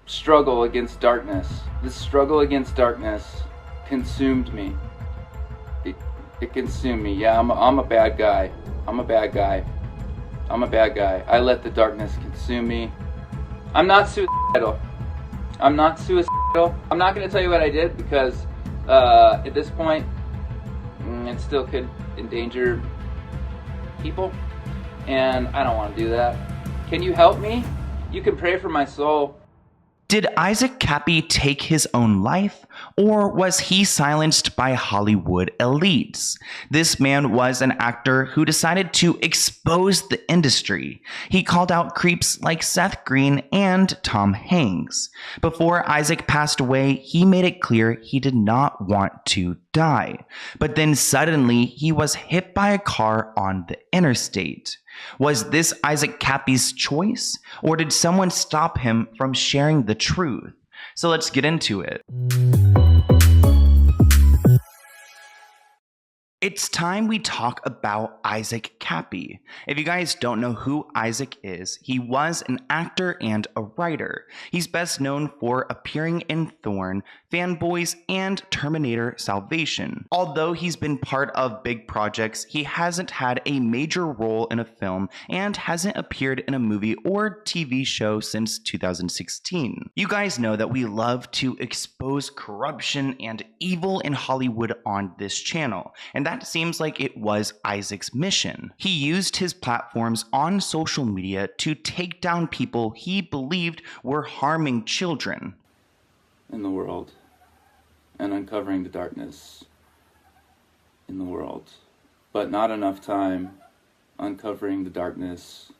struggle against darkness. This struggle against darkness consumed me. It consumed me. Yeah, I'm a bad guy. I'm a bad guy. I'm a bad guy. I let the darkness consume me. I'm not suicidal. I'm not suicidal. I'm not going to tell you what I did because at this point, it still could endanger people, and I don't want to do that. Can you help me? You can pray for my soul. Did Isaac Kappy take his own life, or was he silenced by Hollywood elites? This man was an actor who decided to expose the industry. He called out creeps like Seth Green and Tom Hanks. Before Isaac passed away, he made it clear he did not want to die. But then suddenly, he was hit by a car on the interstate. Was this Isaac Kappy's choice, or did someone stop him from sharing the truth? So let's get into it. It's time we talk about Isaac Kappy. If you guys don't know who Isaac is, he was an actor and a writer. He's best known for appearing in Thorn, Fanboys, and Terminator Salvation. Although he's been part of big projects, he hasn't had a major role in a film and hasn't appeared in a movie or TV show since 2016. You guys know that we love to expose corruption and evil in Hollywood on this channel, and that seems like it was Isaac's mission. He used his platforms on social media to take down people he believed were harming children In the world, and uncovering the darkness in the world, but not enough time uncovering the darkness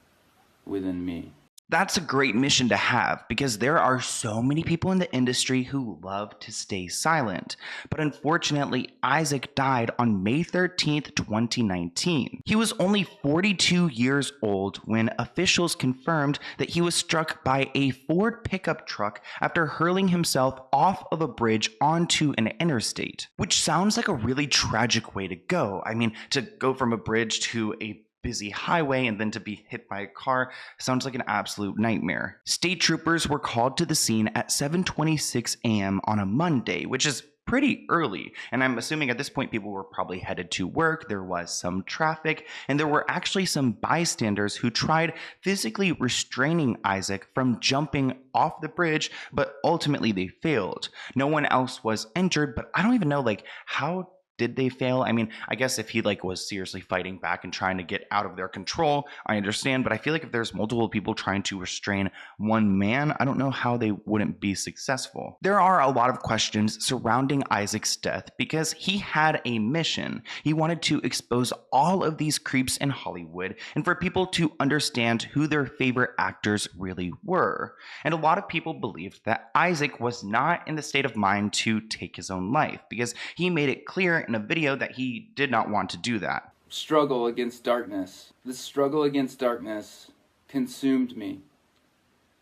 within me. That's a great mission to have because there are so many people in the industry who love to stay silent. But unfortunately, Isaac died on May 13th, 2019. He was only 42 years old when officials confirmed that he was struck by a Ford pickup truck after hurling himself off of a bridge onto an interstate, which sounds like a really tragic way to go. I mean, to go from a bridge to a busy highway and then to be hit by a car sounds like an absolute nightmare. State troopers were called to the scene at 7:26 a.m. on a Monday, which is pretty early, and I'm assuming at this point people were probably headed to work. There was some traffic, and there were actually some bystanders who tried physically restraining Isaac from jumping off the bridge, but ultimately they failed. No one else was injured, but I don't even know how did they fail? I mean, I guess if he was seriously fighting back and trying to get out of their control, I understand. But I feel like if there's multiple people trying to restrain one man, I don't know how they wouldn't be successful. There are a lot of questions surrounding Isaac's death because he had a mission. He wanted to expose all of these creeps in Hollywood and for people to understand who their favorite actors really were. And a lot of people believed that Isaac was not in the state of mind to take his own life because he made it clear in a video that he did not want to do that. Struggle against darkness. This struggle against darkness consumed me.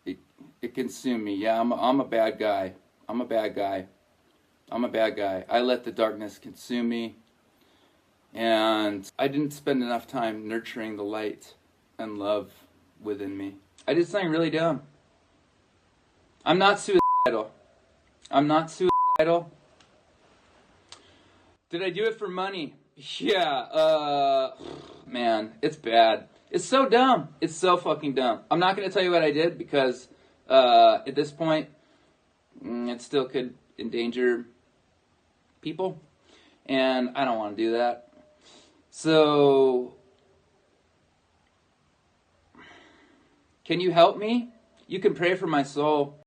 It consumed me. Yeah, I'm a bad guy. I'm a bad guy. I'm a bad guy. I let the darkness consume me, and I didn't spend enough time nurturing the light and love within me. I did something really dumb. I'm not suicidal. I'm not suicidal. Did I do it for money? Yeah, man, it's bad. It's so dumb. It's so fucking dumb. I'm not going to tell you what I did because at this point, it still could endanger people, and I don't want to do that. So, can you help me? You can pray for my soul.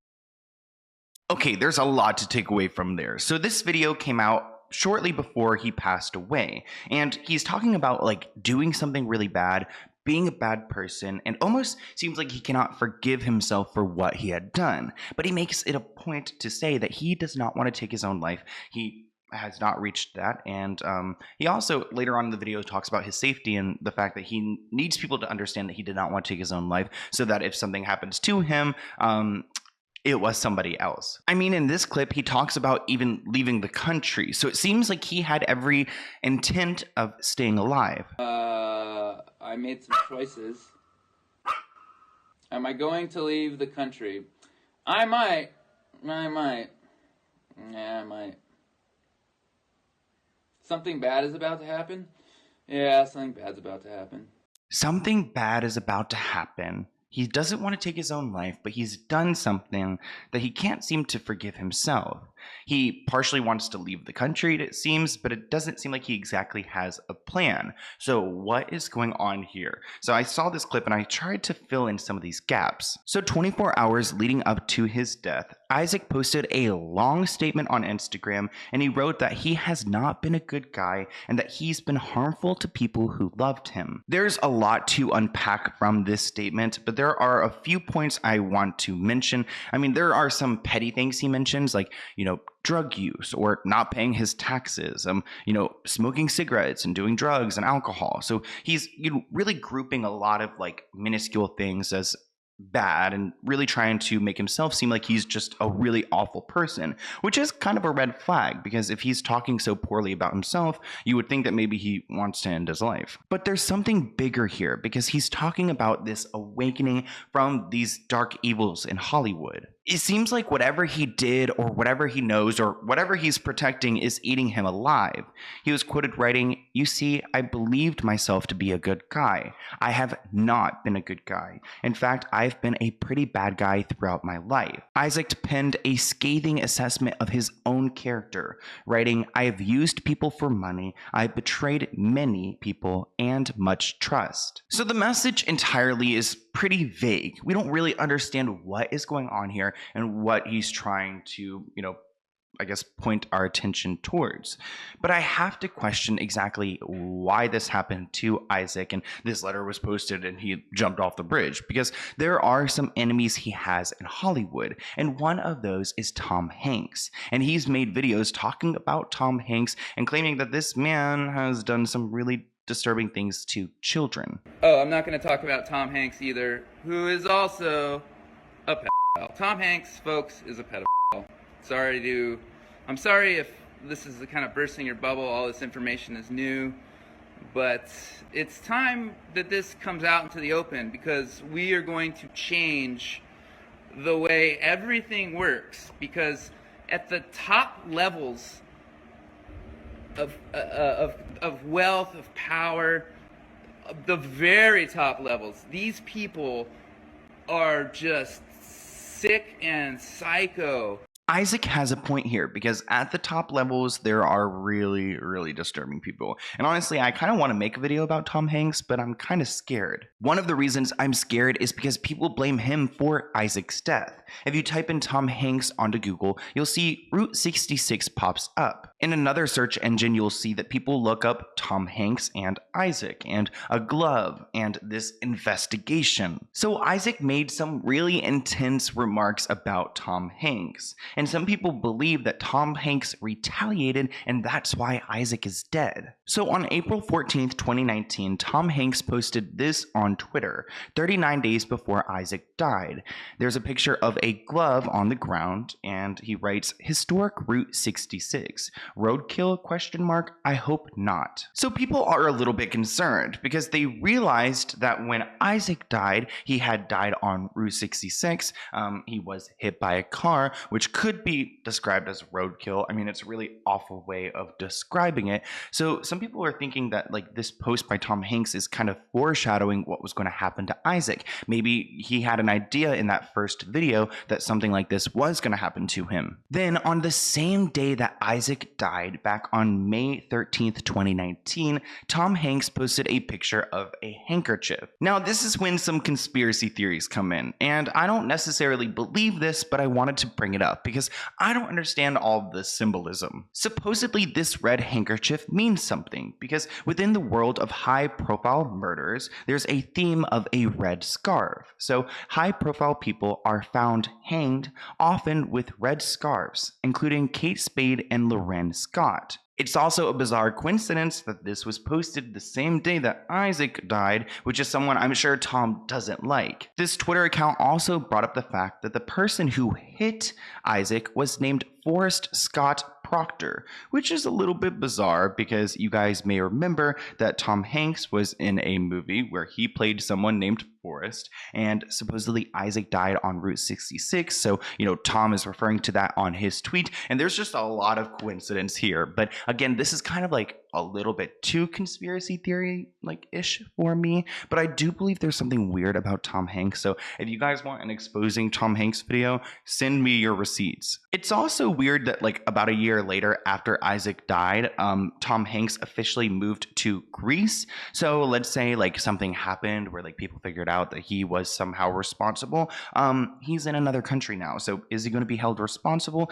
Okay, there's a lot to take away from there. So this video came out shortly before he passed away, and he's talking about doing something really bad, being a bad person, and almost seems like he cannot forgive himself for what he had done. But he makes it a point to say that he does not want to take his own life. He has not reached that, and he also later on in the video talks about his safety and the fact that he needs people to understand that he did not want to take his own life, so that if something happens to him, it was somebody else. I mean, in this clip, he talks about even leaving the country. So it seems like he had every intent of staying alive. I made some choices. Am I going to leave the country? I might. Yeah, I might. Something bad is about to happen? Yeah, something bad's about to happen. Something bad is about to happen. He doesn't want to take his own life, but he's done something that he can't seem to forgive himself. He partially wants to leave the country, it seems, but it doesn't seem like he exactly has a plan. So what is going on here? So I saw this clip and I tried to fill in some of these gaps. So 24 hours leading up to his death, Isaac posted a long statement on Instagram, and he wrote that he has not been a good guy and that he's been harmful to people who loved him. There's a lot to unpack from this statement, but there are a few points I want to mention. I mean, there are some petty things he mentions, like, drug use or not paying his taxes, smoking cigarettes and doing drugs and alcohol. So he's really grouping a lot of like minuscule things as bad and really trying to make himself seem like he's just a really awful person, which is kind of a red flag, because if he's talking so poorly about himself, you would think that maybe he wants to end his life. But there's something bigger here, because he's talking about this awakening from these dark evils in Hollywood. It seems like whatever he did or whatever he knows or whatever he's protecting is eating him alive. He was quoted writing, "You see, I believed myself to be a good guy. I have not been a good guy. In fact, I've been a pretty bad guy throughout my life." Isaac penned a scathing assessment of his own character, writing, "I have used people for money. I've betrayed many people and much trust." So the message entirely is pretty vague. We don't really understand what is going on here and what he's trying to, point our attention towards. But I have to question exactly why this happened to Isaac, and this letter was posted and he jumped off the bridge, because there are some enemies he has in Hollywood, and one of those is Tom Hanks. And he's made videos talking about Tom Hanks and claiming that this man has done some really disturbing things to children. Oh, I'm not going to talk about Tom Hanks either, who is also a pedophile. Tom Hanks, folks, is a pedophile. I'm sorry if this is the kind of bursting your bubble, all this information is new, but it's time that this comes out into the open, because we are going to change the way everything works, because at the top levels of wealth, of power, the very top levels, these people are just sick and psycho. Isaac has a point here, because at the top levels, there are really, really disturbing people. And honestly, I kind of want to make a video about Tom Hanks, but I'm kind of scared. One of the reasons I'm scared is because people blame him for Isaac's death. If you type in Tom Hanks onto Google, you'll see Route 66 pops up. In another search engine, you'll see that people look up Tom Hanks and Isaac and a glove and this investigation. So Isaac made some really intense remarks about Tom Hanks. And some people believe that Tom Hanks retaliated, and that's why Isaac is dead. So on April 14th, 2019, Tom Hanks posted this on Twitter, 39 days before Isaac died. There's a picture of a glove on the ground, and he writes, "Historic Route 66. Roadkill? I hope not." So people are a little bit concerned, because they realized that when Isaac died, he had died on Route 66. He was hit by a car, which could be described as roadkill. I mean, it's a really awful way of describing it. So some people are thinking that this post by Tom Hanks is kind of foreshadowing what was going to happen to Isaac. Maybe he had an idea in that first video that something like this was going to happen to him. Then on the same day that Isaac died, back on May 13th, 2019, Tom Hanks posted a picture of a handkerchief. Now, this is when some conspiracy theories come in, and I don't necessarily believe this, but I wanted to bring it up because I don't understand all the symbolism. Supposedly, this red handkerchief means something, because within the world of high-profile murders, there's a theme of a red scarf. So high-profile people are found hanged, often with red scarves, including Kate Spade and Loren Scott. It's also a bizarre coincidence that this was posted the same day that Isaac died, which is someone I'm sure Tom doesn't like. This Twitter account also brought up the fact that the person who hit Isaac was named Forrest Scott Proctor, which is a little bit bizarre because you guys may remember that Tom Hanks was in a movie where he played someone named Forrest, and supposedly Isaac died on Route 66. So, Tom is referring to that on his tweet, and there's just a lot of coincidence here. But again, this is kind of like a little bit too conspiracy theory ish for me, but I do believe there's something weird about Tom Hanks. So if you guys want an exposing Tom Hanks video, send me your receipts. It's also weird that about a year later after Isaac died, Tom Hanks officially moved to Greece. So let's say something happened where people figured out that he was somehow responsible. He's in another country now. So is he going to be held responsible?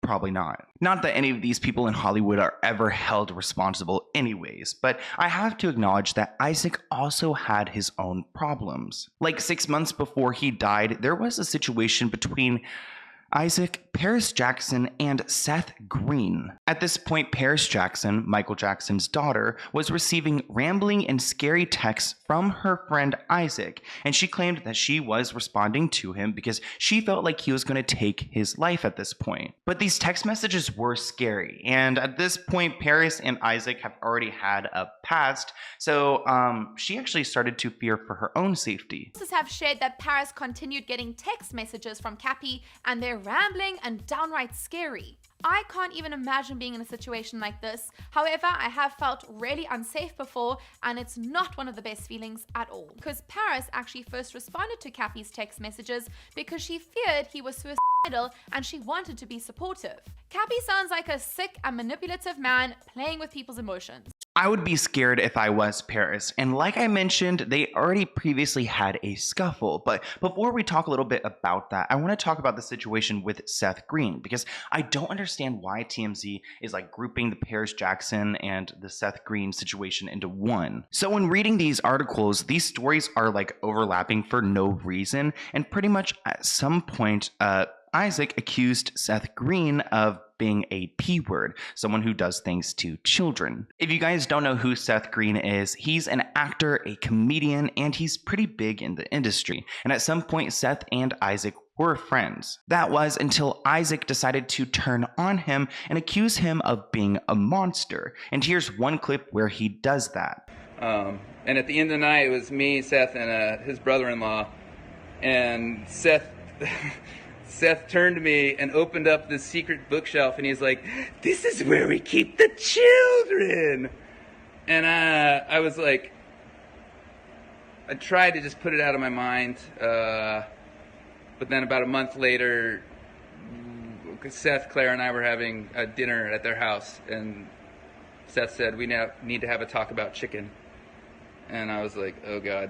Probably not. Not that any of these people in Hollywood are ever held responsible anyways, but I have to acknowledge that Isaac also had his own problems. 6 months before he died, there was a situation between Isaac, Paris Jackson, and Seth Green. At this point, Paris Jackson, Michael Jackson's daughter, was receiving rambling and scary texts from her friend Isaac, and she claimed that she was responding to him because she felt like he was going to take his life at this point. But these text messages were scary, and at this point, Paris and Isaac have already had a past, so she actually started to fear for her own safety. Sources have shared that Paris continued getting text messages from Kappy, and they're rambling and downright scary. I can't even imagine being in a situation like this. However, I have felt really unsafe before, and it's not one of the best feelings at all. Because Paris actually first responded to Kappy's text messages because she feared he was suicidal and she wanted to be supportive. Kappy sounds like a sick and manipulative man playing with people's emotions. I would be scared if I was Paris, and like I mentioned, they already previously had a scuffle, but before we talk a little bit about that, I want to talk about the situation with Seth Green, because I don't understand why TMZ is grouping the Paris Jackson and the Seth Green situation into one. So when reading these articles, these stories are overlapping for no reason, and pretty much at some point, Isaac accused Seth Green of being a P-word, someone who does things to children. If you guys don't know who Seth Green is, he's an actor, a comedian, and he's pretty big in the industry. And at some point, Seth and Isaac were friends. That was until Isaac decided to turn on him and accuse him of being a monster. And here's one clip where he does that. And at the end of the night, it was me, Seth, and his brother-in-law, and Seth turned to me and opened up this secret bookshelf, and he's like, "This is where we keep the children." And I was like, I tried to just put it out of my mind, but then about a month later, Seth, Claire, and I were having a dinner at their house, and Seth said, "We now need to have a talk about chicken." And I was like, oh God.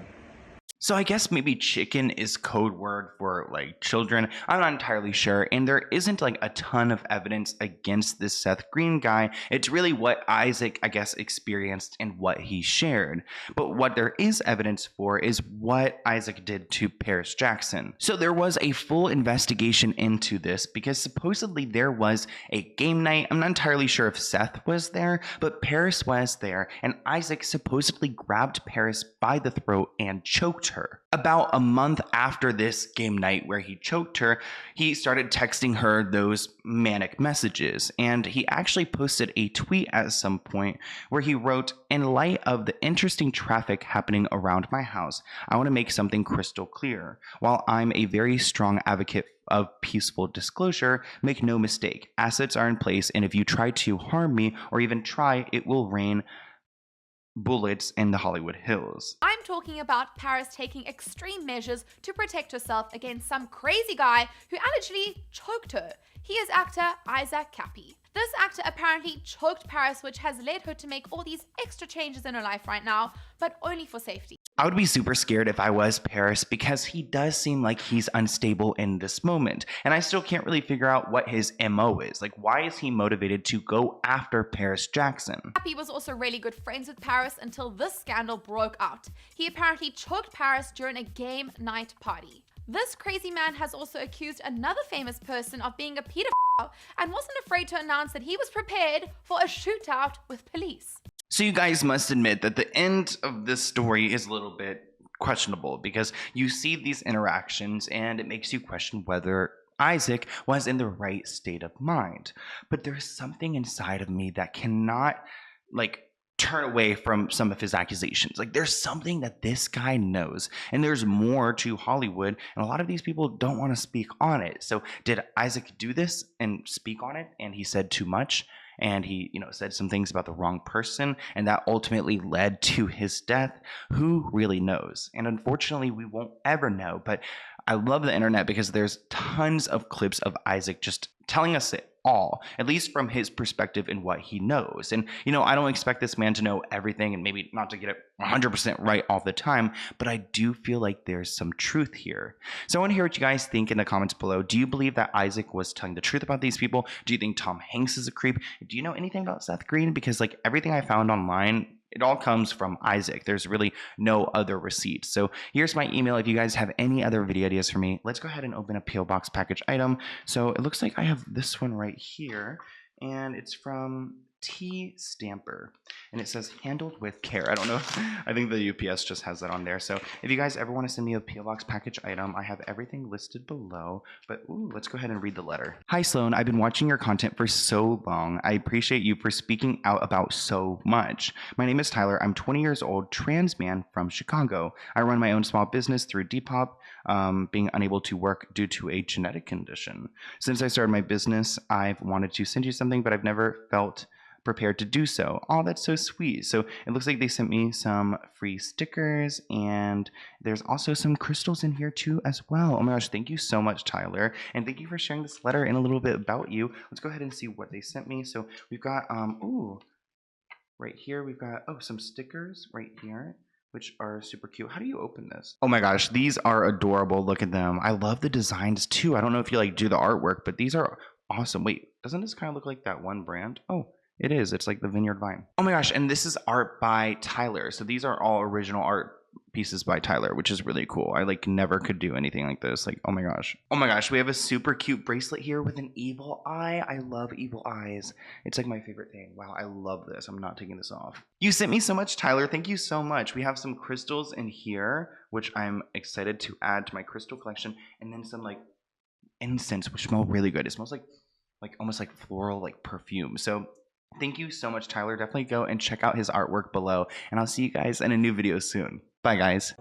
So I guess maybe chicken is code word for children. I'm not entirely sure. And there isn't a ton of evidence against this Seth Green guy. It's really what Isaac, I guess, experienced and what he shared. But what there is evidence for is what Isaac did to Paris Jackson. So there was a full investigation into this because supposedly there was a game night. I'm not entirely sure if Seth was there, but Paris was there. And Isaac supposedly grabbed Paris by the throat and choked her. About a month after this game night where he choked her, he started texting her those manic messages, and he actually posted a tweet at some point where he wrote, "In light of the interesting traffic happening around my house, I want to make something crystal clear. While I'm a very strong advocate of peaceful disclosure, make no mistake, assets are in place, and if you try to harm me or even try, it will rain bullets in the Hollywood Hills." I'm talking about Paris taking extreme measures to protect herself against some crazy guy who allegedly choked her. He is actor Isaac Kappy. This actor apparently choked Paris, which has led her to make all these extra changes in her life right now, but only for safety. I would be super scared if I was Paris because he does seem like he's unstable in this moment. And I still can't really figure out what his MO is. Why is he motivated to go after Paris Jackson? Kappy was also really good friends with Paris until this scandal broke out. He apparently choked Paris during a game night party. This crazy man has also accused another famous person of being a pedophile and wasn't afraid to announce that he was prepared for a shootout with police. So you guys must admit that the end of this story is a little bit questionable because you see these interactions and it makes you question whether Isaac was in the right state of mind. But there's something inside of me that cannot, like, turn away from some of his accusations. Like, there's something that this guy knows, and there's more to Hollywood, and a lot of these people don't want to speak on it. So did Isaac do this and speak on it, and he said too much, and he, said some things about the wrong person, and that ultimately led to his death? Who really knows? And unfortunately, we won't ever know. But I love the internet because there's tons of clips of Isaac just telling us it all, at least from his perspective and what he knows. And, I don't expect this man to know everything, and maybe not to get it 100% right all the time, but I do feel like there's some truth here. So I want to hear what you guys think in the comments below. Do you believe that Isaac was telling the truth about these people? Do you think Tom Hanks is a creep? Do you know anything about Seth Green? Because like everything I found online, it all comes from Isaac. There's really no other receipts. So here's my email. If you guys have any other video ideas for me, let's go ahead and open a P.O. Box package item. So it looks like I have this one right here, and it's from T Stamper, and it says handled with care. I don't know. I think the UPS just has that on there. So if you guys ever want to send me a P.O. Box package item, I have everything listed below. But let's go ahead and read the letter. Hi Sloan, I've been watching your content for so long. I appreciate you for speaking out about so much. My name is Tyler. I'm 20 years old, trans man from Chicago. I run my own small business through Depop, being unable to work due to a genetic condition. Since I started my business, I've wanted to send you something, but I've never felt prepared to do so. Oh, that's so sweet. So it looks like they sent me some free stickers, and there's also some crystals in here too as well. Oh my gosh, thank you so much, Tyler, and thank you for sharing this letter and a little bit about you. Let's go ahead and see what they sent me. So we've got right here we've got some stickers right here, which are super cute. How do you open this? Oh my gosh, these are adorable. Look at them. I love the designs too. I don't know if you like do the artwork, but these are awesome. Wait, doesn't this kind of look like that one brand? Oh, it is. It's like the Vineyard Vine. Oh my gosh, and this is art by Tyler. So these are all original art pieces by Tyler, which is really cool. I like never could do anything like this. Like, oh my gosh. Oh my gosh, we have a super cute bracelet here with an evil eye. I love evil eyes. It's like my favorite thing. Wow, I love this. I'm not taking this off. You sent me so much, Tyler. Thank you so much. We have some crystals in here, which I'm excited to add to my crystal collection, and then some like incense, which smell really good. It smells like almost like floral, like perfume. So thank you so much, Tyler. Definitely go and check out his artwork below, and I'll see you guys in a new video soon. Bye, guys.